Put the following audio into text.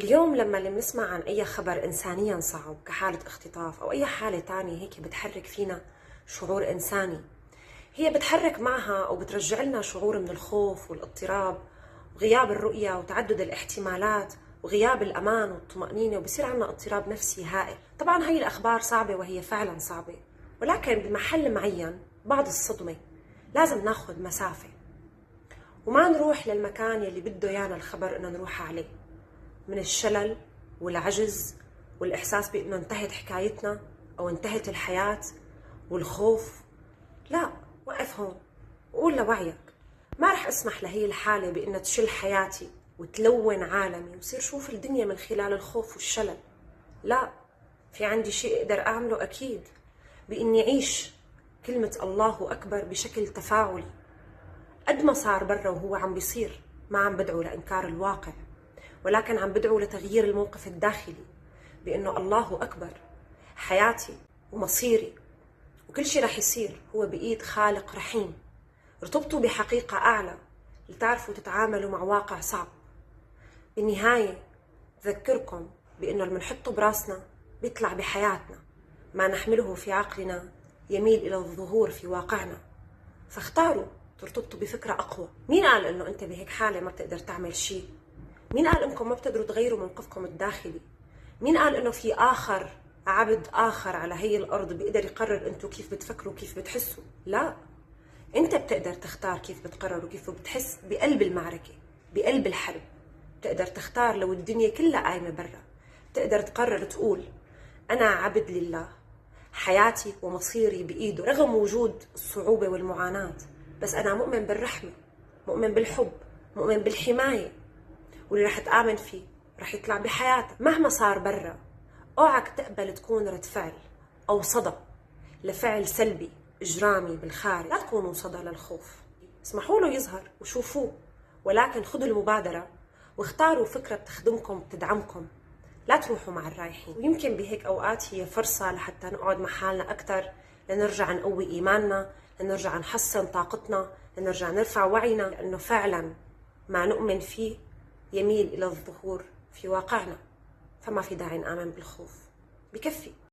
اليوم لما اللي بنسمع عن أي خبر إنسانيا صعب كحالة اختطاف أو أي حالة تانية هيك بتحرك فينا شعور إنساني، هي بتحرك معها أو بترجع لنا شعور من الخوف والاضطراب وغياب الرؤية وتعدد الاحتمالات وغياب الأمان والطمأنينة، وبصير عنا اضطراب نفسي هائل. طبعا هي الأخبار صعبة وهي فعلا صعبة، ولكن بمحل معين بعد الصدمة لازم ناخد مسافة وما نروح للمكان يلي بده يانا الخبر إنه نروح عليه، من الشلل والعجز والإحساس بأنه انتهت حكايتنا أو انتهت الحياة والخوف. لا، وقف هون وقول لوعيك ما رح أسمح لهي الحالة بأنها تشل حياتي وتلون عالمي وصير شوف الدنيا من خلال الخوف والشلل. لا، في عندي شيء أقدر أعمله أكيد، بإني أعيش كلمة الله أكبر بشكل تفاعلي. قد ما صار برا وهو عم بيصير، ما عم بدعو لإنكار الواقع، ولكن عم بدعو لتغيير الموقف الداخلي بأنه الله أكبر، حياتي ومصيري وكل شيء رح يصير هو بإيد خالق رحيم. ارتبطوا بحقيقة أعلى لتعرفوا تتعاملوا مع واقع صعب. بالنهاية بذكركم بأنه اللي بنحطه براسنا بيطلع بحياتنا، ما نحمله في عقلنا يميل إلى الظهور في واقعنا. فاختاروا ترتبطوا بفكرة أقوى. مين قال إنه أنت بهيك حالة ما بتقدر تعمل شيء؟ مين قال إنكم ما بتقدروا تغيروا موقفكم الداخلي؟ مين قال إنه في آخر عبد آخر على هي الأرض بيقدر يقرر أنتوا كيف بتفكروا وكيف بتحسوا؟ لا، أنت بتقدر تختار كيف بتقرر وكيف بتحس بقلب المعركة، بقلب الحرب. بتقدر تختار لو الدنيا كلها قايمة برا، بتقدر تقرر تقول أنا عبد لله، حياتي ومصيري بإيده رغم وجود الصعوبة والمعاناة، بس أنا مؤمن بالرحمة، مؤمن بالحب، مؤمن بالحماية، واللي رح تآمن فيه رح يطلع بحياتك مهما صار برا. اوعك تقبل تكون رد فعل أو صدى لفعل سلبي إجرامي بالخارج. لا تكونوا صدى للخوف، اسمحوا له يظهر وشوفوه، ولكن خذوا المبادرة واختاروا فكرة تخدمكم تدعمكم. لا تروحوا مع الرايحين. ويمكن بهيك أوقات هي فرصة لحتى نقعد مع حالنا أكثر، لنرجع نقوي إيماننا، لنرجع نحسن طاقتنا، لنرجع نرفع وعينا، لأنه فعلا ما نؤمن فيه يميل إلى الظهور في واقعنا. فما في داعي نآمن بالخوف، بكفي.